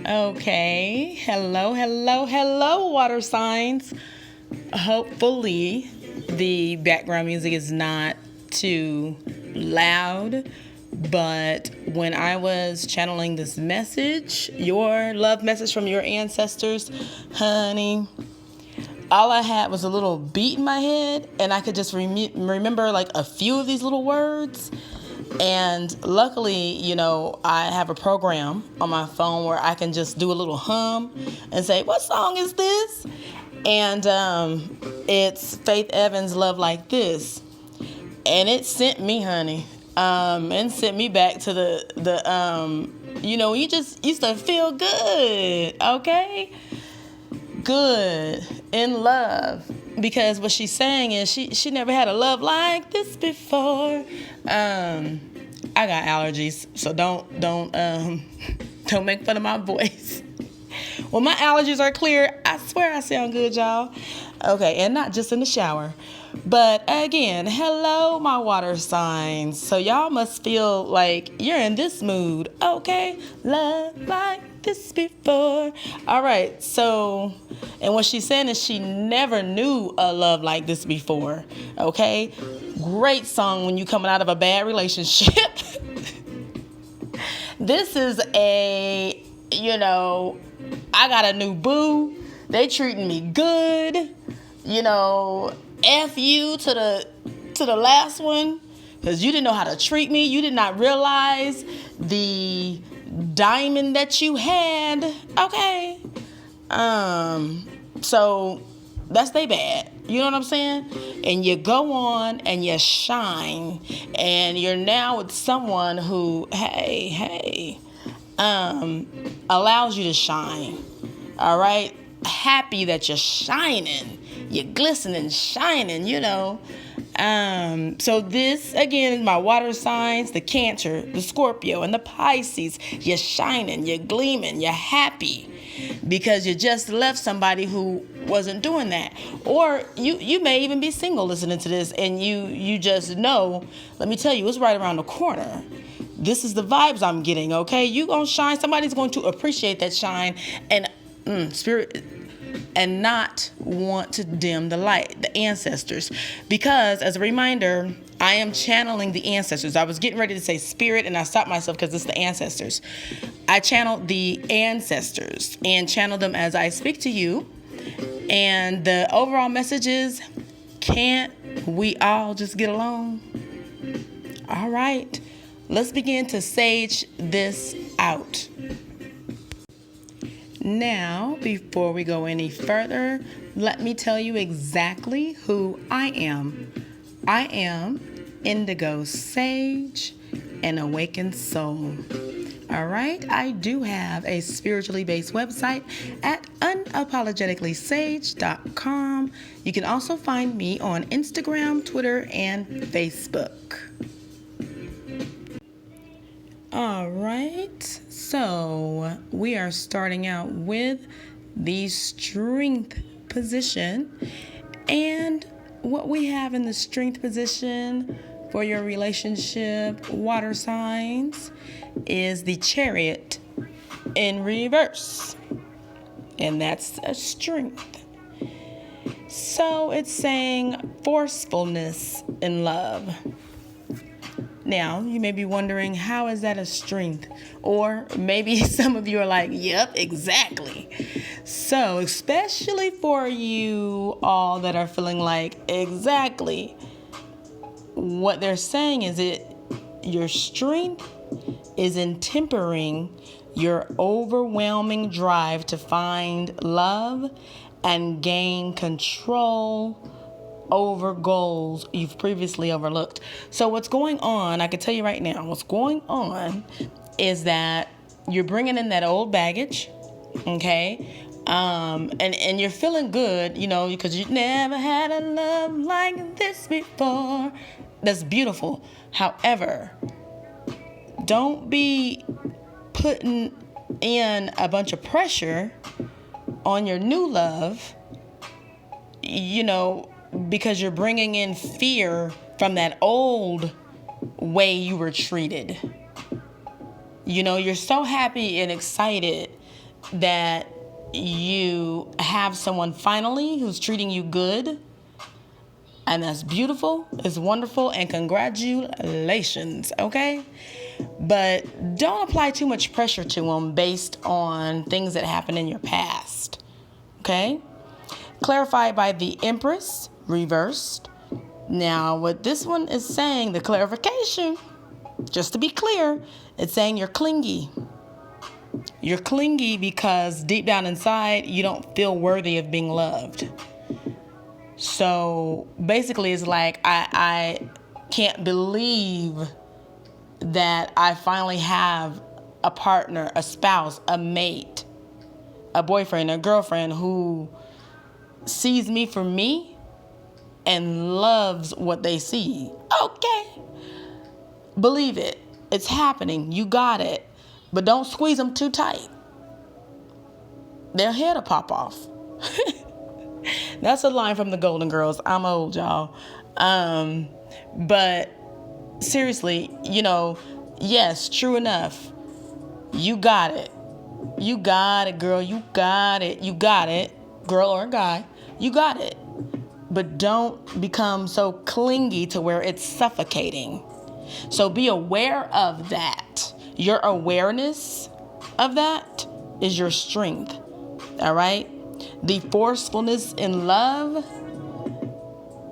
Okay. Hello, hello, hello, water signs. Hopefully, the background music is not too loud. But when I was channeling this message, your love message from your ancestors, honey, all I had was a little beat in my head, and I could just remember like a few of these little words. And luckily, I have a program on my phone where I can just do a little hum and say, what song is this? And it's Faith Evans' Love Like This. And it sent me, honey. And sent me back to the you just used to feel good, okay? Good, in love. Because what she's saying is she never had a love like this before. I got allergies, so don't don't make fun of my voice. When my allergies are clear, I swear I sound good, y'all. Okay, and not just in the shower. But again, hello, my water signs. So y'all must feel like you're in this mood, okay? Love like this before. All right, so, and what she's saying is she never knew a love like this before, okay? Great song when you're coming out of a bad relationship. This is I got a new boo. They treating me good. F you to the last one, because you didn't know how to treat me. You did not realize the diamond that you had. Okay. So that's they bad. You know what I'm saying? And you go on and you shine, and you're now with someone who, hey, allows you to shine. All right? Happy that you're shining. You're glistening, shining, So this, again, is my water signs, the Cancer, the Scorpio, and the Pisces. You're shining, you're gleaming, you're happy because you just left somebody who wasn't doing that. Or you may even be single listening to this, and you just know, let me tell you, it's right around the corner. This is the vibes I'm getting, okay? You gonna shine. Somebody's going to appreciate that shine and spirit, and not want to dim the light, the ancestors. Because as a reminder, I am channeling the ancestors. I was getting ready to say spirit, and I stopped myself because it's the ancestors. I channel the ancestors and channel them as I speak to you. And the overall message is, can't we all just get along? All right, let's begin to sage this out. Now, before we go any further, let me tell you exactly who I am. I am Indigo Sage, an awakened soul. All right, I do have a spiritually based website at unapologeticallysage.com. You can also find me on Instagram, Twitter, and Facebook. All right, so we are starting out with the strength position. And what we have in the strength position for your relationship, water signs, is the Chariot in reverse. And that's a strength. So it's saying forcefulness in love. Now, you may be wondering, how is that a strength? Or maybe some of you are like, yep, exactly. So, especially for you all that are feeling like, exactly, what they're saying is your strength is in tempering your overwhelming drive to find love and gain control over goals you've previously overlooked. So what's going on, I can tell you right now, what's going on is that you're bringing in that old baggage, okay? And you're feeling good, because you never had a love like this before. That's beautiful. However, don't be putting in a bunch of pressure on your new love, because you're bringing in fear from that old way you were treated. You're so happy and excited that you have someone finally who's treating you good. And that's beautiful, it's wonderful, and congratulations, okay? But don't apply too much pressure to them based on things that happened in your past, okay? Clarified by the Empress, reversed. Now, what this one is saying, the clarification, just to be clear, it's saying you're clingy. You're clingy because deep down inside, you don't feel worthy of being loved. So basically, it's like, I can't believe that I finally have a partner, a spouse, a mate, a boyfriend, a girlfriend who sees me for me and loves what they see. Okay. Believe it. It's happening. You got it. But don't squeeze them too tight. Their head will pop off. That's a line from the Golden Girls. I'm old, y'all. But seriously, yes, true enough. You got it. You got it, girl. You got it. You got it. Girl or guy. You got it. But don't become so clingy to where it's suffocating. So be aware of that. Your awareness of that is your strength. All right? The forcefulness in love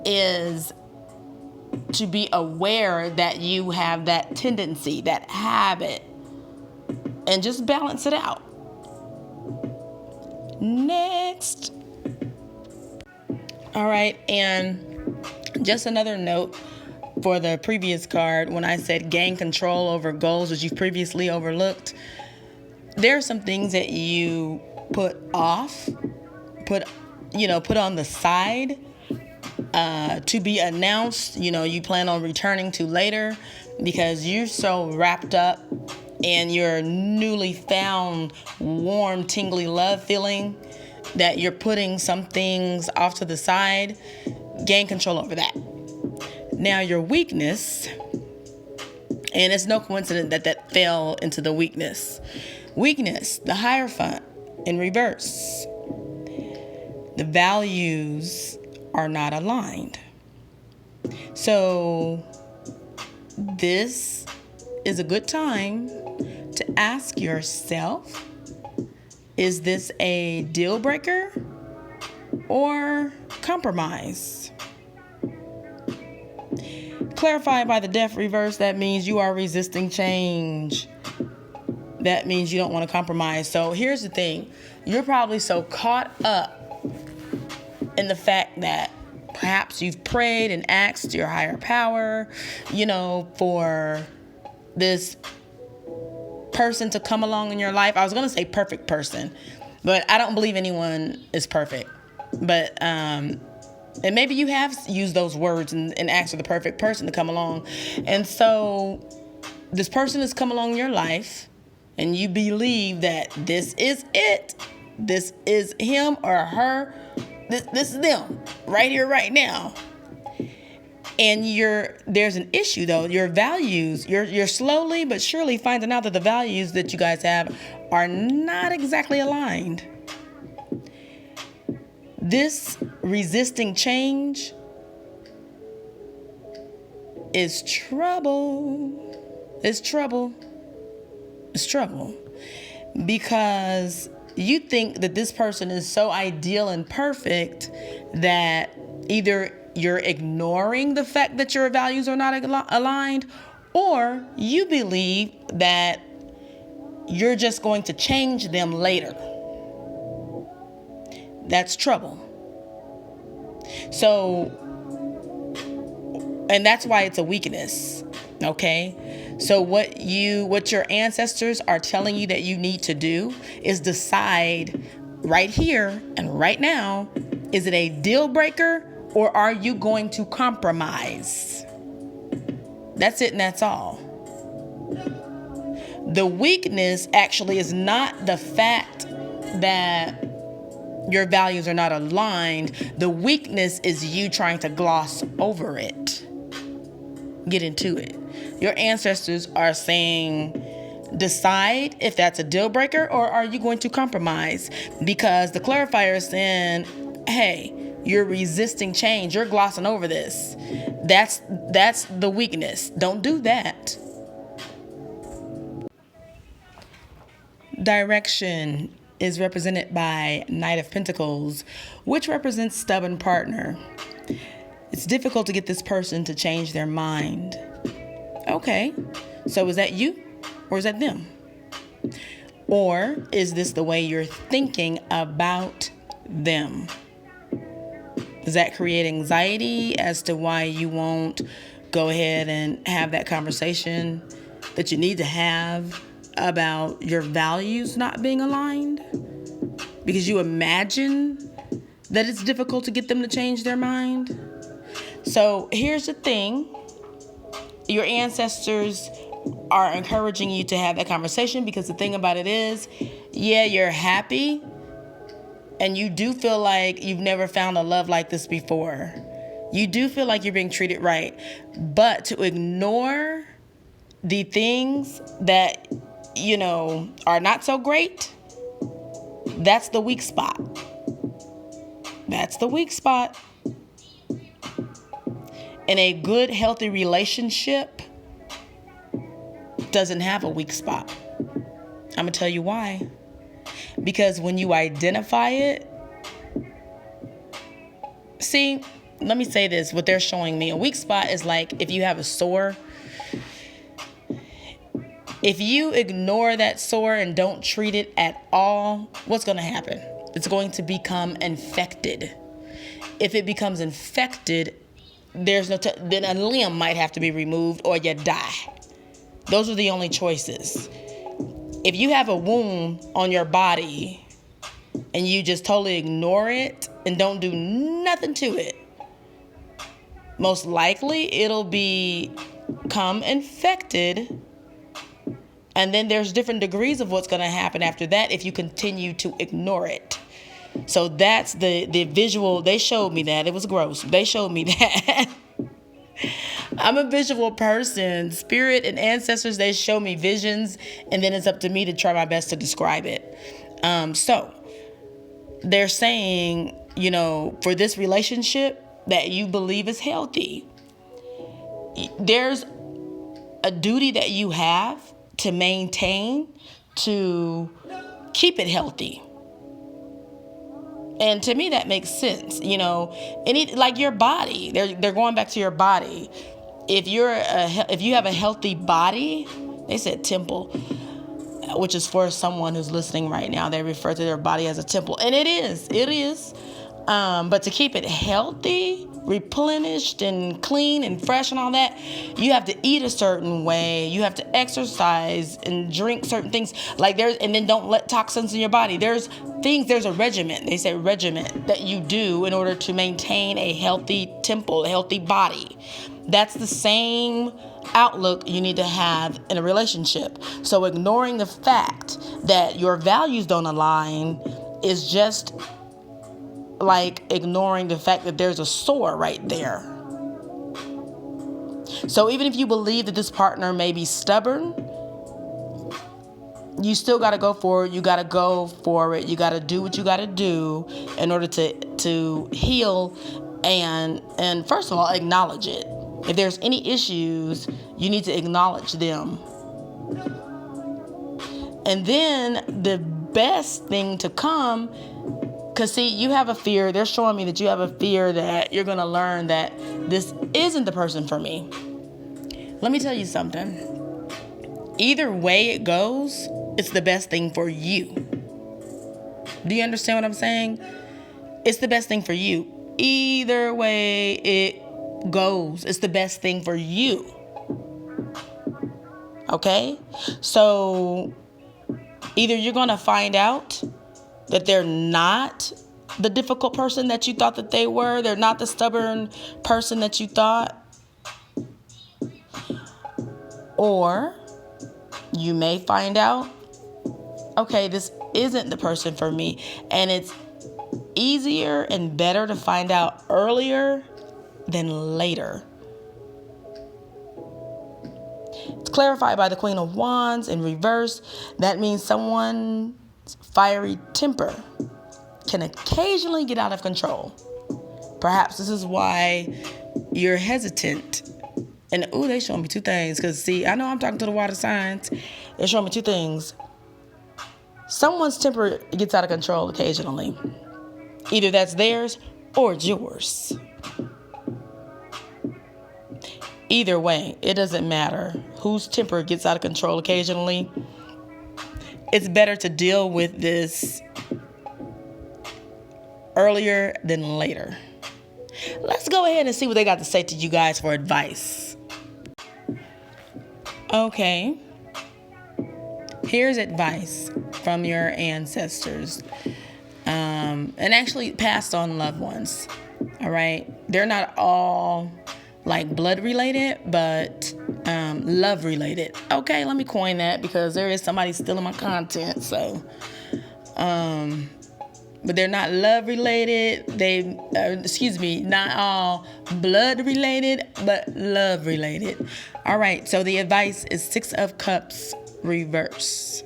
is to be aware that you have that tendency, that habit, and just balance it out. Next. All right, and just another note for the previous card, when I said gain control over goals that you've previously overlooked, there are some things that you put off, put on the side to be announced, you plan on returning to later because you're so wrapped up in your newly found warm, tingly love feeling that you're putting some things off to the side. Gain control over that. Now, your weakness, and it's no coincidence that fell into the weakness. Weakness, the Hierophant in reverse. The values are not aligned. So this is a good time to ask yourself, is this a deal breaker or compromise? Clarified by the Death reverse, that means you are resisting change. That means you don't want to compromise. So here's the thing. You're probably so caught up in the fact that perhaps you've prayed and asked your higher power, for this person to come along in your life. I was going to say perfect person, but I don't believe anyone is perfect. But, and maybe you have used those words and asked for the perfect person to come along. And so this person has come along in your life and you believe that this is it. This is him or her. This is them right here, right now. And there's an issue though. Your values, you're slowly but surely finding out that the values that you guys have are not exactly aligned. This resisting change is trouble. It's trouble. It's trouble. Because you think that this person is so ideal and perfect that either you're ignoring the fact that your values are not aligned, or you believe that you're just going to change them later. That's trouble. So, and that's why it's a weakness. Okay? So what your ancestors are telling you that you need to do is decide right here and right now, is it a deal breaker or are you going to compromise? That's it and that's all. The weakness actually is not the fact that your values are not aligned. The weakness is you trying to gloss over it. Get into it. Your ancestors are saying Decide if that's a deal breaker, or are you going to compromise? Because the clarifier is saying, hey, you're resisting change. You're glossing over this. That's the weakness. Don't do that. Direction is represented by Knight of Pentacles, which represents stubborn partner. It's difficult to get this person to change their mind. Okay, so is that you or is that them? Or is this the way you're thinking about them? Does that create anxiety as to why you won't go ahead and have that conversation that you need to have about your values not being aligned? Because you imagine that it's difficult to get them to change their mind? So here's the thing. Your ancestors are encouraging you to have that conversation, because the thing about it is, yeah, you're happy and you do feel like you've never found a love like this before. You do feel like you're being treated right. But to ignore the things that, are not so great, that's the weak spot. That's the weak spot. And a good, healthy relationship doesn't have a weak spot. I'm going to tell you why. Because when you identify it, see, let me say this. What they're showing me, a weak spot is like if you have a sore. If you ignore that sore and don't treat it at all, what's going to happen? It's going to become infected. If it becomes infected, there's then a limb might have to be removed or you die. Those are the only choices. If you have a wound on your body and you just totally ignore it and don't do nothing to it, most likely it'll become infected. And then there's different degrees of what's going to happen after that if you continue to ignore it. So that's the visual. They showed me that. It was gross. They showed me that. I'm a visual person. Spirit and ancestors, they show me visions, and then it's up to me to try my best to describe it. So they're saying, for this relationship that you believe is healthy, there's a duty that you have to maintain, to keep it healthy. And to me, that makes sense. Like your body, they're going back to your body. If you have a healthy body, they said temple, which is for someone who's listening right now. They refer to their body as a temple, and it is. But to keep it healthy, replenished and clean and fresh and all that, you have to eat a certain way. You have to exercise and drink certain things and then don't let toxins in your body. There's a regimen. They say regiment that you do in order to maintain a healthy temple, a healthy body. That's the same outlook you need to have in a relationship. So ignoring the fact that your values don't align is just like ignoring the fact that there's a sore right there. So even if you believe that this partner may be stubborn, you still got to go for it. You got to go for it. You got to do what you got to do in order to heal and first of all, acknowledge it. If there's any issues, you need to acknowledge them. And then the best thing to come, because see, you have a fear. They're showing me that you have a fear that you're going to learn that this isn't the person for me. Let me tell you something. Either way it goes, it's the best thing for you. Do you understand what I'm saying? It's the best thing for you. Either way it goes, it's the best thing for you. Okay? So either you're going to find out that they're not the difficult person that you thought that they were. They're not the stubborn person that you thought. Or you may find out, okay, this isn't the person for me. And it's easier and better to find out earlier than later. It's clarified by the Queen of Wands in reverse. That means someone's fiery temper can occasionally get out of control. Perhaps this is why you're hesitant. And they showing me two things. Because see, I know I'm talking to the water signs. They're showing me two things. Someone's temper gets out of control occasionally. Either that's theirs or it's yours. Either way, it doesn't matter whose temper gets out of control occasionally. It's better to deal with this earlier than later. Let's go ahead and see what they got to say to you guys for advice. Okay. Here's advice from your ancestors. And actually passed on loved ones. All right. They're not all like blood related, but love related. Okay, let me coin that because there is somebody stealing my content. So, but they're not love related. Not all blood related, but love related. All right. So the advice is 6 of Cups reverse.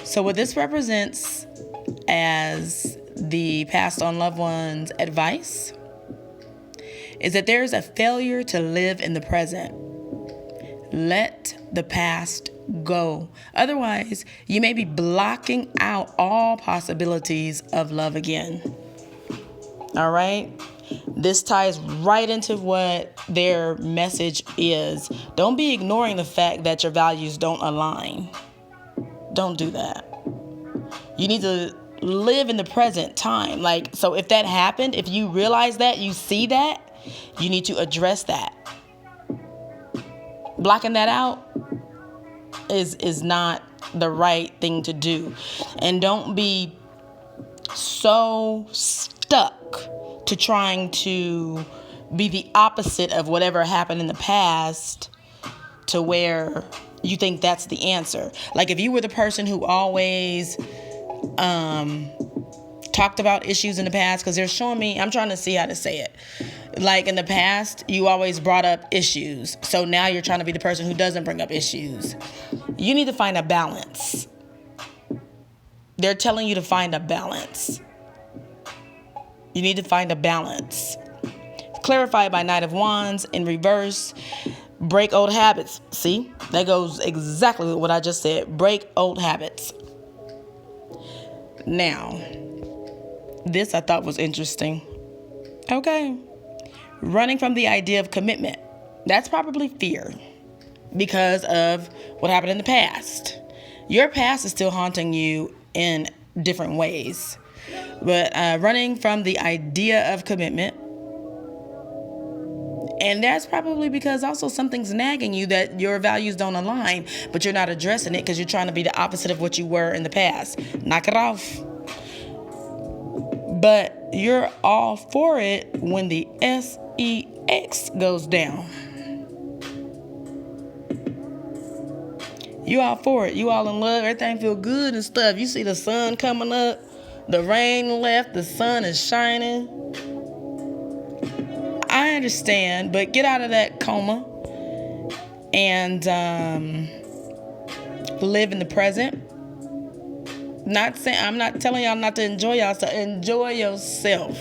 So what this represents as the passed on loved one's advice is that there's a failure to live in the present. Let the past go. Otherwise, you may be blocking out all possibilities of love again. All right? This ties right into what their message is. Don't be ignoring the fact that your values don't align. Don't do that. You need to live in the present time. So if that happened, if you realize that, you see that, you need to address that. Blocking that out is not the right thing to do. And don't be so stuck to trying to be the opposite of whatever happened in the past to where you think that's the answer. Like if you were the person who always talked about issues in the past, because they're showing me, I'm trying to see how to say it. Like in the past, you always brought up issues. So now you're trying to be the person who doesn't bring up issues. You need to find a balance. They're telling you to find a balance. You need to find a balance. Clarified by Knight of Wands in reverse. Break old habits. See, that goes exactly with what I just said. Break old habits. Now, this I thought was interesting. Okay. Running from the idea of commitment. That's probably fear because of what happened in the past. Your past is still haunting you in different ways. But running from the idea of commitment. And that's probably because also something's nagging you that your values don't align, but you're not addressing it because you're trying to be the opposite of what you were in the past. Knock it off. But you're all for it when the SEX goes down. You all for it. You all in love. Everything feel good and stuff. You see the sun coming up. The rain left. The sun is shining. I understand, but get out of that coma and live in the present. I'm not telling y'all not to enjoy y'all, so enjoy yourself.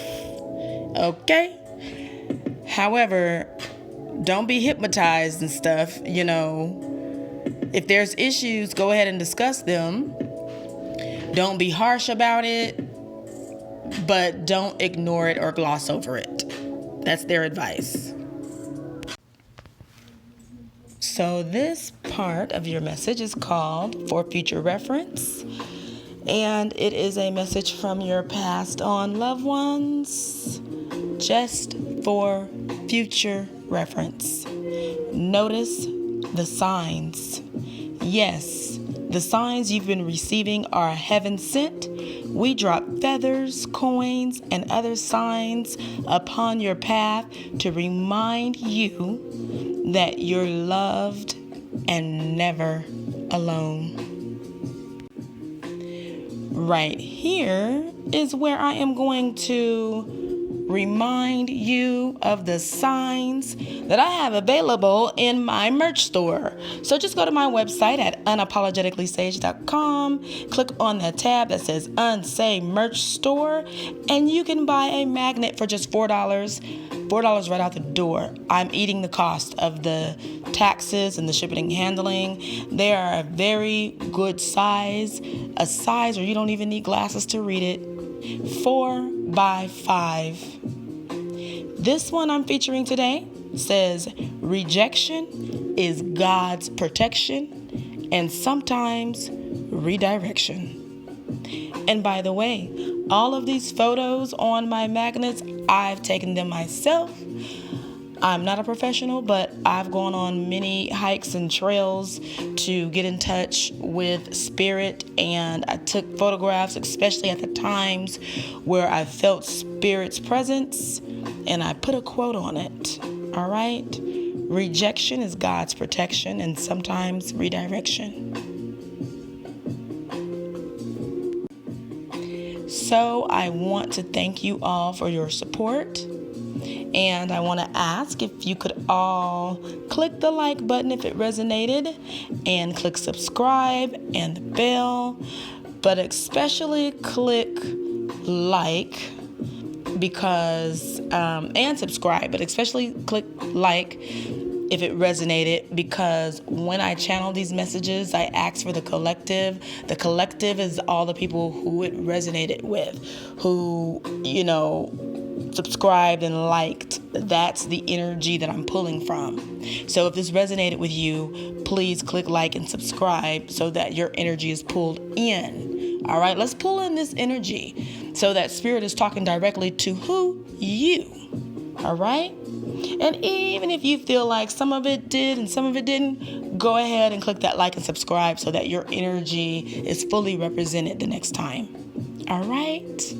Okay? However, don't be hypnotized and stuff. If there's issues, go ahead and discuss them. Don't be harsh about it, but don't ignore it or gloss over it. That's their advice. So this part of your message is called For Future Reference. And it is a message from your passed on loved ones, just for future reference. Notice the signs. Yes, the signs you've been receiving are heaven sent. We drop feathers, coins, and other signs upon your path to remind you that you're loved and never alone. Right here is where I am going to remind you of the signs that I have available in my merch store. So just go to my website at unapologeticallysage.com, click on the tab that says Unsay Merch Store, and you can buy a magnet for just $4 right out the door. I'm eating the cost of the taxes and the shipping and handling. They are a very good size, a size where you don't even need glasses to read it. 4x5. This one I'm featuring today says, rejection is God's protection and sometimes redirection. And by the way, all of these photos on my magnets, I've taken them myself. I'm not a professional, but I've gone on many hikes and trails to get in touch with spirit, and I took photographs, especially at the times where I felt spirit's presence, and I put a quote on it. All right? Rejection is God's protection and sometimes redirection. So I want to thank you all for your support. And I want to ask if you could all click the like button if it resonated, and click subscribe and the bell, but especially click like because, and subscribe, but especially click like if it resonated, because when I channel these messages, I ask for the collective. The collective is all the people who it resonated with, who, subscribed and liked. That's the energy that I'm pulling from. So if this resonated with you, please click like and subscribe so that your energy is pulled in. All right, let's pull in this energy so that spirit is talking directly to who? You. All right? And even if you feel like some of it did and some of it didn't, go ahead and click that like and subscribe so that your energy is fully represented the next time. All right?